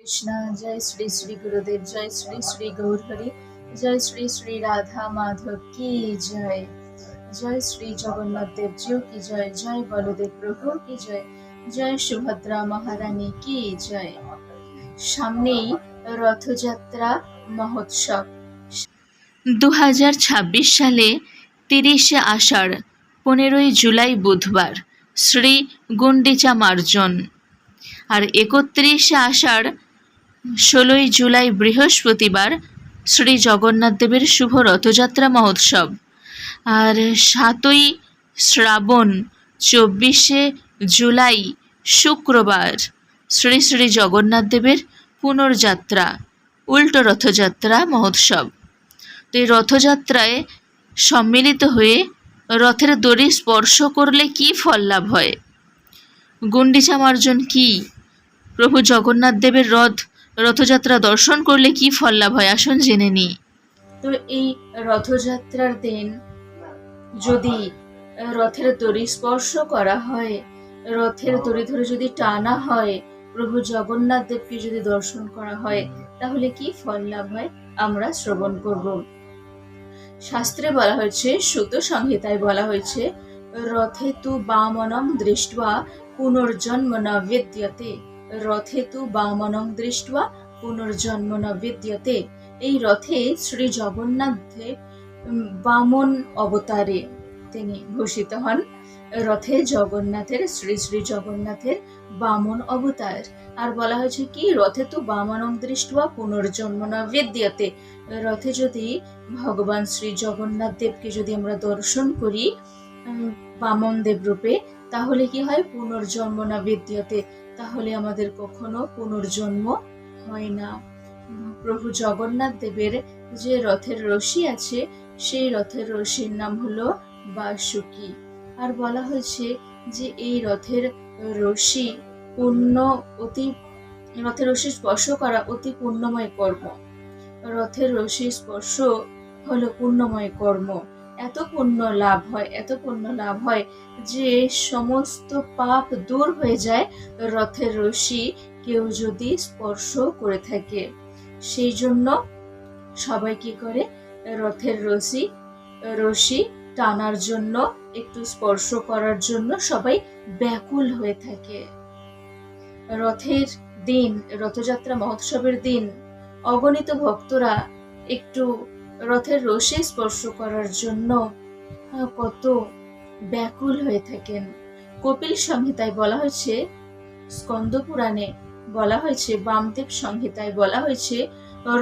कृष्णा। जय श्री श्री गुरुदेव, जय श्री श्री गौर हरि, जय श्री श्री राधा माधव की जय, जय श्री जगन्नाथ देव जियो की जय, जय बलदेव प्रभु की जय, जय सुभद्रा महारानी की जय। সামনেই রথযাত্রা মহোৎসব। 2026 সালে 30শে আষাঢ় 15ই জুলাই বুধবার শ্রী গুন্ডিচা মার্জন, আর 31শে আষাঢ় 16ই জুলাই বৃহস্পতিবার শ্রী জগন্নাথ দেবের শুভ রথযাত্রা মহোৎসব, আর 7ই শ্রাবণ 24শে জুলাই শুক্রবার শ্রী শ্রী জগন্নাথ দেবের পুনর্যাত্রা উল্টো রথযাত্রা মহোৎসব। তো এই রথযাত্রায় সম্মিলিত হয়ে রথের দড়ি স্পর্শ করলে কি ফল লাভ হয়? গুন্ডিচা মার্জন কি? প্রভু জগন্নাথ দেবের রথযাত্রা দর্শন করলে কি ফল লাভ হয়? আসুন জেনে নিই। তো এই রথযাত্রার দিন যদি রথের দড়ি স্পর্শ করা হয়, রথের দড়ি ধরে যদি টানা হয়, প্রভু জগন্নাথ দেবকে যদি দর্শন করা হয়, তাহলে কি ফল লাভ হয় আমরা শ্রবণ করব। শাস্ত্রে বলা হয়েছে, সুত সংহিতায় বলা হয়েছে, রথে তু বামনং দৃष्ट्वा পুনর্জন্ম ন বিদ্যতে, রথে তু বামনং দৃष्ट्वा পুনর্জন্ম ন বিদ্যতে। এই রথে শ্রী জগন্নাথ দেব বামন অবতারে তিনি ভূষিত হন। রথে জগন্নাথের শ্রী শ্রী জগন্নাথের বামন অবতার। আর বলা হয়েছে কি, রথে তু বামনং দৃष्ट्वा পুনর্জন্ম ন বিদ্যতে। রথে যদি ভগবান শ্রী জগন্নাথ দেবকে যদি আমরা দর্শন করি বামন দেব রূপে, তাহলে কি হয়? পুনর্জন্ম না বিদ্যতে, তাহলে আমাদের কখনো পুনর্জন্ম হয় না। প্রভু জগন্নাথ দেবের যে রথের রশি আছে, সেই রথের রশির নাম হলো বাসুকি। আর বলা হয়েছে যে এই রথের রশি রথের রশি স্পর্শ করা অতি পুণ্যময় কর্ম। রথের রশি স্পর্শ হলো পুণ্যময় কর্ম। এত পুণ্য লাভ হয়, এত পুণ্য লাভ হয় যে সমস্ত পাপ দূর হয়ে যায় রথের রশি কেউ যদি স্পর্শ করে থাকে। সেই জন্য সবাই কি করে? রথের রশি টানার জন্য, একটু স্পর্শ করার জন্য সবাই ব্যাকুল হয়ে থাকে। রথের দিন, রথযাত্রা মহোৎসবের দিন অগণিত ভক্তরা একটু রথের রশি স্পর্শ করার জন্য কত ব্যাকুল হয়ে থাকেন। কপিল সংহিতায় বলা হয়েছে, স্কন্দ পুরাণে বলা হয়েছে, বামদেব সংহিতায় বলা হয়েছে,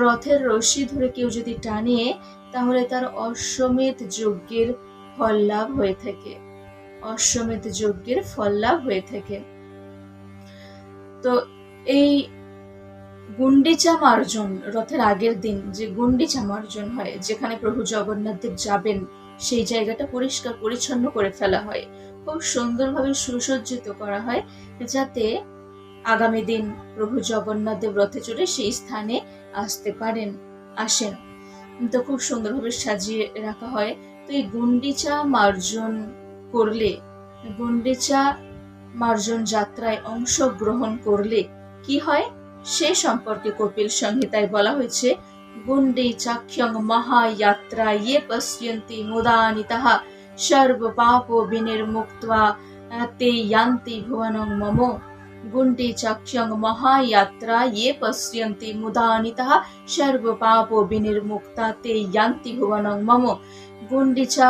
রথের রশি ধরে কেউ যদি টানে, তাহলে তার অশ্বমেধ যজ্ঞের ফল লাভ হয়ে থাকে। অশ্বমেধ যজ্ঞের ফল লাভ হয়ে থাকে। তো এই গুন্ডিচা মার্জন, রথের আগের দিন যে গুন্ডিচা মার্জন হয়, যেখানে প্রভু জগন্নাথ দেব যাবেন, সেই জায়গাটা পরিষ্কার পরিচ্ছন্ন করে ফেলা হয়, খুব সুন্দরভাবে সুসজ্জিত করা হয়, যাতে আগামী দিন প্রভু জগন্নাথ দেব রথে চড়ে সেই স্থানে আসেন। তো খুব সুন্দরভাবে সাজিয়ে রাখা হয়। তো এই গুন্ডিচা মার্জন করলে, গুন্ডিচা মার্জন যাত্রায় অংশগ্রহণ করলে কি হয় সে সম্পর্কে কপিল সংহিতায় বলা হয়েছে, গুন্ডিচাখ্যং মহাযাত্রা ইয়ে পশ্যন্তি মুদানিতাঃ সর্ব পাপ বিনির্মুক্ত্বা তে ইয়ান্তি ভুবনং মম। গুন্ডিচাখ্যং মহাযাত্রা ইয়ে পশ্যন্তি মুদানিতাঃ সর্ব পাপ বিনির্মুক্তা তে ইয়ান্তি ভুবনং মম। গুন্ডিচা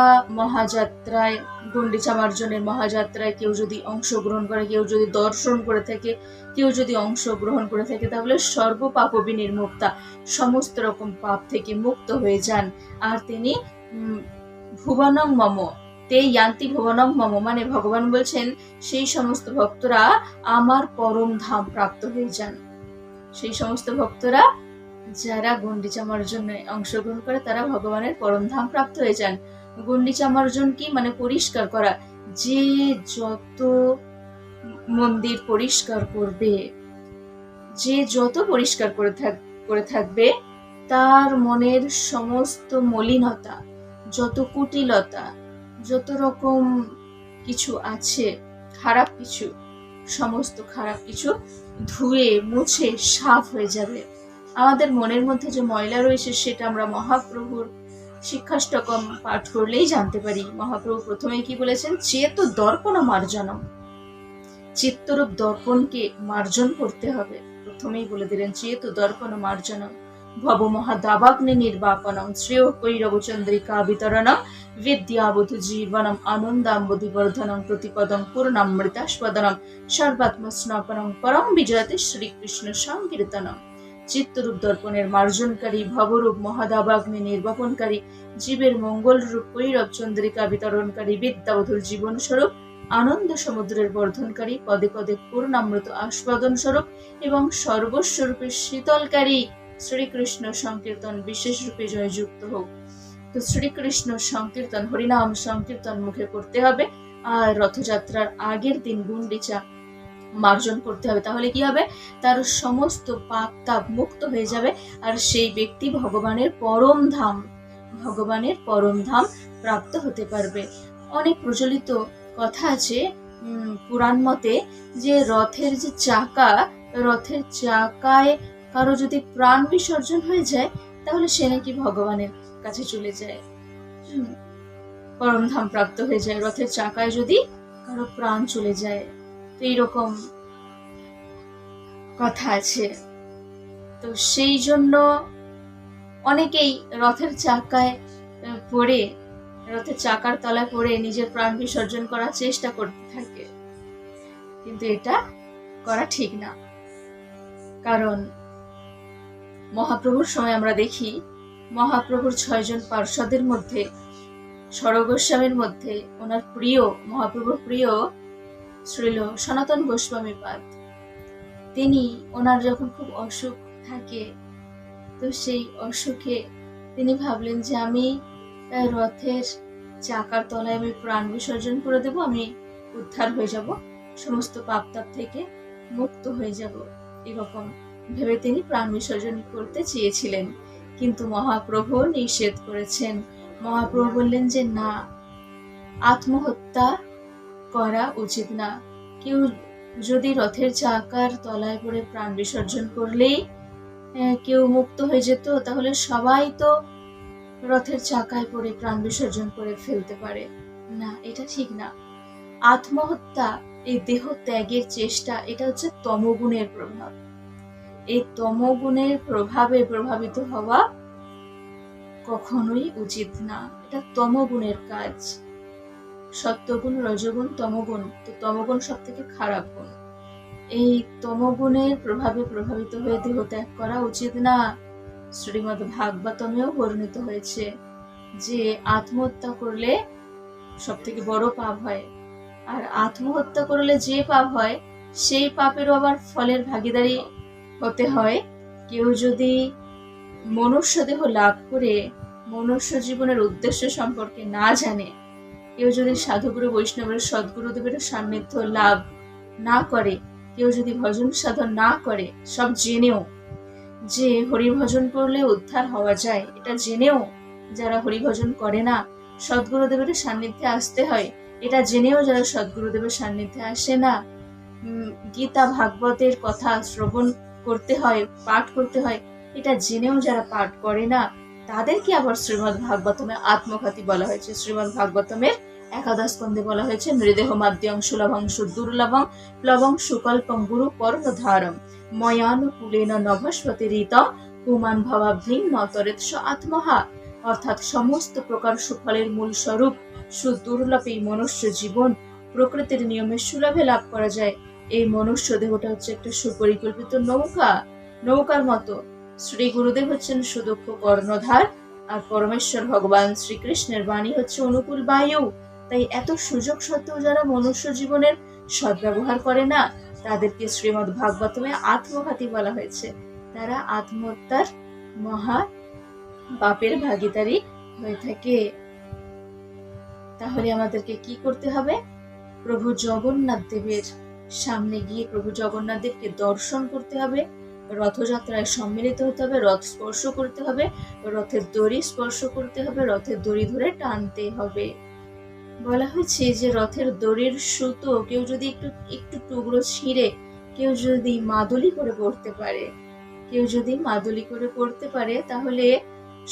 মার্জনের মহাযাত্রায় কেউ যদি অংশগ্রহণ করে, কেউ যদি দর্শন করে থাকে, কেউ যদি অংশগ্রহণ করে থাকে, তাহলে সর্বপাপ বিনির্মুক্তা, সমস্ত রকম পাপ থেকে মুক্ত হয়ে যান। আর তিনি ভুবনং মম তে ইয়ান্তি ভুবনং মম, মানে ভগবান বলছেন সেই সমস্ত ভক্তরা আমার পরম ধাম প্রাপ্ত হয়ে যান। সেই সমস্ত ভক্তরা যারা গুন্ডিচা মার্জনে অংশগ্রহণ করে, তারা ভগবানের পরম ধাম প্রাপ্ত হয়ে যান। গুন্ডিচা মার্জন কি? মানে পরিষ্কার করা। যে যত মন্দির পরিষ্কার করবে, যে যত পরিষ্কার করে থাকবে, তার মনের সমস্ত মলিনতা, যত কুটিলতা, যত রকম কিছু আছে, খারাপ কিছু, সমস্ত খারাপ কিছু ধুয়ে মুছে সাফ হয়ে যাবে। আমাদের মনের মধ্যে যে ময়লা রয়েছে সেটা আমরা মহাপ্রভুর শিক্ষাষ্টকম পাঠ করলেই জানতে পারি। মহাপ্রভু প্রথমে কি বলেছেন? চেত দর্পণ মার্জনম, চিত্তরূপ দর্পণকে মার্জন করতে হবে। প্রথমেই বলে দিলেন চেত দর্পণ মার্জনম, ভব মহাদাবাগ্নি নির্বাপনম, শ্রেয় কৈরব চন্দ্রিকা বিতরণম, বিদ্যাবধু জীবনম, আনন্দাম্বুধি বর্ধনম, প্রতিপদম পূর্ণামৃতাস্পদনম, সর্বাত্ম স্নাপনম, পরম বিজয়তে শ্রীকৃষ্ণ সংকীর্তনম। চিত্তরূপ দর্পণের মার্জনকারী, ভবরূপ মহাদাবাগ্নি নির্বাপনকারী, জীবের মঙ্গল রূপ কৈরব চন্দ্রিকা বিতরণকারী, বিদ্যাবধুর জীবন স্বরূপ, আনন্দ সমুদ্রের বর্ধনকারী, পদে পদে পূর্ণামৃত আস্বাদন স্বরূপ এবং সর্বস্বরূপে শীতলকারী শ্রীকৃষ্ণ সংকীর্তন বিশেষ রূপে জয়যুক্ত হোক। তো শ্রীকৃষ্ণ সংকীর্তন, হরিনাম সংকীর্তন মুখে করতে হবে। আর রথযাত্রার আগের দিন গুন্ডিচা মার্জন করতে হবে। তাহলে কি হবে? তার সমস্ত পাপ তাপ মুক্ত হয়ে যাবে, আর সেই ব্যক্তি ভগবানের পরম ধাম প্রাপ্ত হতে পারবে। অনেক প্রচলিত কথা আছে পুরাণ মতে, যে রথের চাকায় কারো যদি প্রাণ বিসর্জন হয়ে যায় তাহলে সে নাকি ভগবানের কাছে চলে যায়, পরম ধাম প্রাপ্ত হয়ে যায়, রথের চাকায় যদি কারো প্রাণ চলে যায়। তো এইরকম কথা আছে। তো সেই জন্য অনেকেই রথের চাকার তলায় পড়ে নিজের প্রাণ বিসর্জন করার চেষ্টা করতে থাকে, কিন্তু এটা করা ঠিক না। কারণ মহাপ্রভুর সময় আমরা দেখি মহাপ্রভুর 6 জন পার্ষদের মধ্যে, স্বরগোস্বামীর মধ্যে মহাপ্রভুর প্রিয় শ্রীল সনাতন গোস্বামী পাদ, তিনি ওনার যখন খুব অসুখ থাকে, তো সেই অসুখে তিনি ভাবলেন যে আমি রথের চাকার তলায় আমি প্রাণ বিসর্জন করে দেব, আমি উদ্ধার হয়ে যাব, সমস্ত পাপ তাপ থেকে মুক্ত হয়ে যাব, এরকম ভেবে তিনি প্রাণ বিসর্জন করতে চেয়েছিলেন। কিন্তু মহাপ্রভু নিষেধ করেছেন। মহাপ্রভু বললেন যে না, আত্মহত্যা করা উচিত না। কেউ যদি রথের চাকার তলায় পড়ে প্রাণ বিসর্জন করলেই কেউ মুক্ত হয়ে যেত, তাহলে সবাই তো রথের চাকায় পড়ে প্রাণ বিসর্জন করে ফেলতে পারে না, এটা ঠিক না। আত্মহত্যা, এই দেহ ত্যাগের চেষ্টা, এটা হচ্ছে তমগুণের প্রভাব। এই তমগুণের প্রভাবে প্রভাবিত হওয়া কখনোই উচিত না, এটা তমগুণের কাজ। সত্যগুণ, রজগুণ, তমগুণ, তো তমগুণ সব থেকে খারাপ গুণ। এই তমগুণের প্রভাবে প্রভাবিত হয়ে দেহ ত্যাগ করা উচিত না। শ্রীমদ্ ভাগবতমেও বর্ণিত হয়েছে যে আত্মহত্যা করলে সব থেকে বড় পাপ হয়, আর আত্মহত্যা করলে যে পাপ হয় সেই পাপেরও আবার ফলের ভাগীদারি হতে হয়। কেউ যদি মনুষ্য দেহ লাভ করে মনুষ্য জীবনের উদ্দেশ্য সম্পর্কে না জানে, কেউ যদি সাধুগুরু বৈষ্ণবের সদ্গুরুদেবের সান্নিধ্য লাভ না করে, কেউ যদি ভজন সাধন না করে, সব জেনেও যে হরিভজন করলে উদ্ধার হওয়া যায়, এটা জেনেও যারা হরিভজন করে না, সদ্গুরুদেবের সান্নিধ্যে আসতে হয়, এটা জেনেও যারা সদ্গুরুদেবের সান্নিধ্যে আসে না, গীতা ভাগবতের কথা শ্রবণ করতে হয়, পাঠ করতে হয়, এটা জেনেও যারা পাঠ করে না, তাদেরকে আবার শ্রীমদ্ ভাগবতমে আত্মঘাতী বলা হয়েছে। শ্রীমদ্ ভাগবতমের 11 স্কন্ধে বলা হয়েছে নৃদেহ মাদ্যং সুলভং সুদুর্লভং প্লবং সুকল্পং গুরু কর্ণধারম ময়ানুকূলেন নভস্বতি রীতম পুমান ভবাভ্রিং নতরেৎস আত্মহা। অর্থাৎ সমস্ত প্রকার সুফলের মূল স্বরূপ সুদুর্লভ এই মনুষ্য জীবন প্রকৃতির নিয়মে সুলভে লাভ করা যায়। এই মনুষ্য দেহটা হচ্ছে একটা সুপরিকল্পিত নৌকার মতো। শ্রী গুরুদেব হচ্ছেন সুদক্ষ কর্ণধার, আর পরমেশ্বর ভগবান শ্রীকৃষ্ণের বাণী হচ্ছে অনুকূল বায়ু। তাই এত সুযোগ সত্ত্বেও যারা মনুষ্য জীবনের সদ্ব্যবহার করে না, তাদেরকে শ্রীমদ্ ভাগবতমে আত্মঘাতী বলা হয়েছে। তারা আত্মহত্যার মহা পাপের ভাগীদারি হয়ে থাকে। তাহলে আমাদেরকে কি করতে হবে? প্রভু জগন্নাথ দেবের সামনে গিয়ে প্রভু জগন্নাথ দেবকে দর্শন করতে হবে, রথযাত্রায় সম্মিলিত হতে হবে, রথ স্পর্শ করতে হবে, রথের দড়ি স্পর্শ করতে হবে, রথের দড়ি ধরে টানতে হবে। বলা হয়েছে যে রথের দড়ির সুতো কেউ যদি একটু একটু টুকরো ছিঁড়ে কেউ যদি মাদুলি করে পড়তে পারে, তাহলে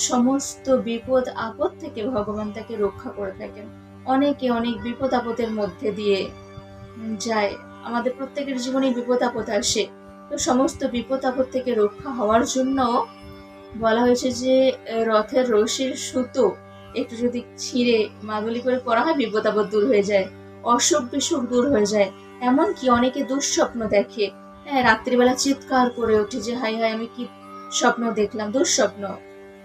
সমস্ত বিপদ আপদ থেকে ভগবান তাকে রক্ষা করে থাকেন। অনেকে অনেক বিপদ আপদের মধ্যে দিয়ে যায়, আমাদের প্রত্যেকের জীবনে বিপদ আপদ আসে। তো সমস্ত বিপদ আপদ থেকে রক্ষা হওয়ার জন্য বলা হয়েছে যে রথের রশির সুতো একটু যদি ছিঁড়ে মাদুলি করে পরা হয়, বিপদ আপদ দূর হয়ে যায়, অসুখ বিসুখ দূর হয়ে যায়। এমনকি অনেকে দুঃস্বপ্ন দেখে, হ্যাঁ, রাত্রিবেলা চিৎকার করে ওঠে যে হাই হাই আমি কি স্বপ্ন দেখলাম, দুঃস্বপ্ন।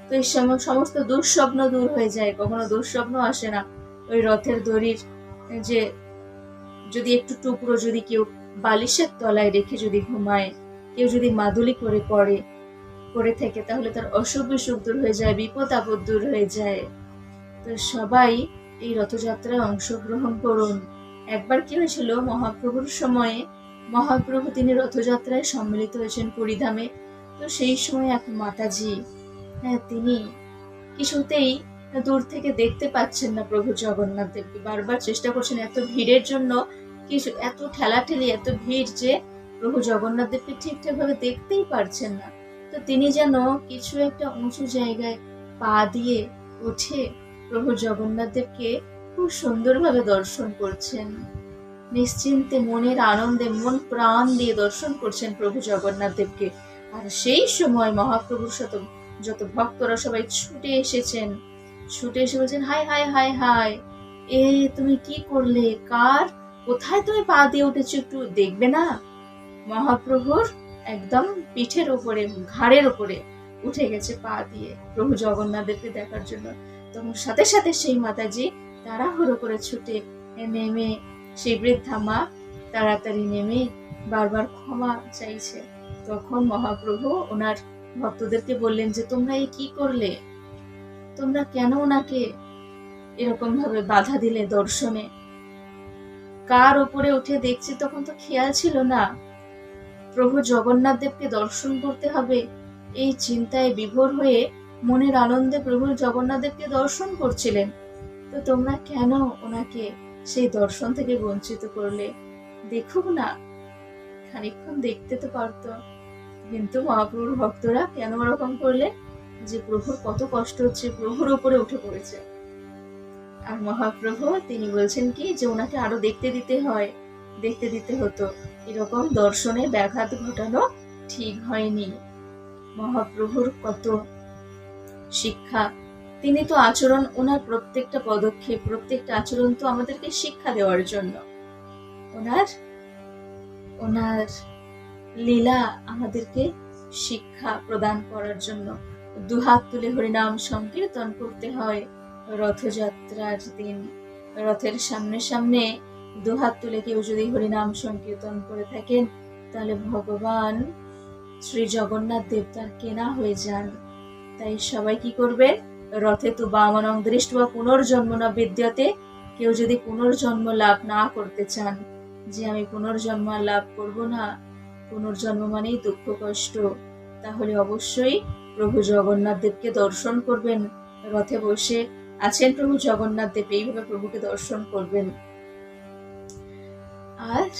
তো এই সমস্ত দুঃস্বপ্ন দূর হয়ে যায়, কখনো দুঃস্বপ্ন আসে না। ওই রথের দড়ির যে যদি একটু টুকরো যদি কেউ বালিশের তলায় রেখে যদি ঘুমায়, কেউ যদি মাদুলি করে পড়ে থাকে, তাহলে তার অসুখ বিসুখ দূর হয়ে যায়, বিপদ আপদ দূর হয়ে যায়। তো সবাই এই রথযাত্রায় অংশগ্রহণ করুন। একবার কি হয়েছিল, মহাপ্রভুর সময়ে মহাপ্রভু তিনি রথযাত্রায় সম্মিলিত হয়েছেন পুরীধামে। তো সেই সময় এক মাতাজি, হ্যাঁ, তিনি কিছুতেই দূর থেকে দেখতে পাচ্ছেন না প্রভু জগন্নাথ দেবকে, বারবার চেষ্টা করছেন, এত ভিড়ের জন্য, কিছু এত ঠেলাঠেলি, এত ভিড় যে প্রভু জগন্নাথ দেবকে ঠিকঠাক ভাবে দেখতেই পারছেন না। তো তিনি যেন কিছু একটা উঁচু জায়গায় পা দিয়ে উঠে প্রভু জগন্নাথ দেবকে খুব সুন্দরভাবে দর্শন করছেন, নিশ্চিন্তে মনের আনন্দে মন প্রাণ দিয়ে দর্শন করছেন প্রভু জগন্নাথ দেবকে। আর সেই সময় মহাপ্রভুর যত ভক্তরা সবাই ছুটে এসে বলছেন হাই হাই হাই হাই, এ তুমি কি করলে, কোথায় তুমি পা দিয়ে উঠেছো, একটু দেখবে না? মহাপ্রভুর একদম পিঠের উপরে, ঘাড়ের উপরে উঠে গেছে পা দিয়ে প্রভু জগন্নাথ দেবকে দেখার জন্য। তখন সাথে সাথে সেই মাতাজি তাড়াহুড়ো করে ছুটে নেমে, সেই বৃদ্ধা মা তাড়াতাড়ি নেমে বারবার ক্ষমা চাইছে। তখন মহাপ্রভু ওনার ভক্তদেরকে বললেন যে তোমরা এই কি করলে, তোমরা কেন ওনাকে এরকম ভাবে বাধা দিলে দর্শনে? কার উপরে উঠে দেখছি তখন তো খেয়াল ছিল না, প্রভু জগন্নাথ দেবকে দর্শন করতে হবে, এই চিন্তায় বিভোর হয়ে মনের আনন্দে প্রভু জগন্নাথ দেবকে দর্শন করছিলেন। তো তোমরা কেন ওনাকে সেই দর্শন থেকে বঞ্চিত করলে? দেখুক না, খানিকক্ষণ দেখতে তো পারতো। কিন্তু মহাপ্রভুর ভক্তরা কেন ওরকম করলে? যে প্রভুর কত কষ্ট হচ্ছে, প্রভুর উপরে উঠে পড়েছে। আর মহাপ্রভু তিনি বলছেন কি যে ওনাকে আরো দেখতে দিতে হতো, এরকম দর্শনে ব্যাঘাত ঘটানো ঠিক হয়নি। মহাপ্রভুর কত শিক্ষা, তিনি তো আচরণ, ওনার প্রত্যেকটা পদক্ষেপ, প্রত্যেকটা আচরণ তো আমাদেরকে শিক্ষা দেওয়ার জন্য, ওনার লীলা আমাদেরকে শিক্ষা প্রদান করার জন্য। দুহাত তুলে হরিনাম সংকীর্তন করতে হয় রথযাত্রার দিন। রথের সামনে দুহাত তুলে কেউ যদি হরিনাম সংকীর্তন করে থাকেন, তাহলে ভগবান শ্রী জগন্নাথ দেব তার কেনা হয়ে যান। তাই সবাই কি করবে, রথে তু বামনং দৃষ্ট্বা পুনর্জন্ম না বিদ্যতে, কেউ যদি পুনর্জন্ম লাভ না করতে চান, যে আমি পুনর্জন্ম লাভ করব না, পুনর্জন্ম মানেই দুঃখ কষ্ট, তাহলে অবশ্যই প্রভু জগন্নাথ দেবকে দর্শন করবেন। রথে বসে আছেন প্রভু জগন্নাথ দেব, এইভাবে প্রভুকে দর্শন করবেন। আর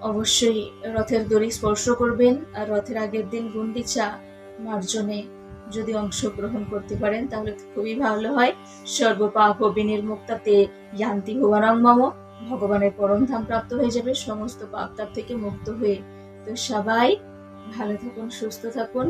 অবশ্যই রথের দড়ি স্পর্শ করবেন। আর রথের আগের দিন গুন্ডিচা মার্জনে যদি অংশগ্রহণ করতে পারেন তাহলে খুবই ভালো হয়। সর্বপাপ বিনির্মুক্তাতে ইয়ান্তি ভুবনং মম, ভগবানের পরম ধাম প্রাপ্ত হয়ে যাবে সমস্ত পাপ তাপ থেকে মুক্ত হয়ে। তো সবাই ভালো থাকুন, সুস্থ থাকুন।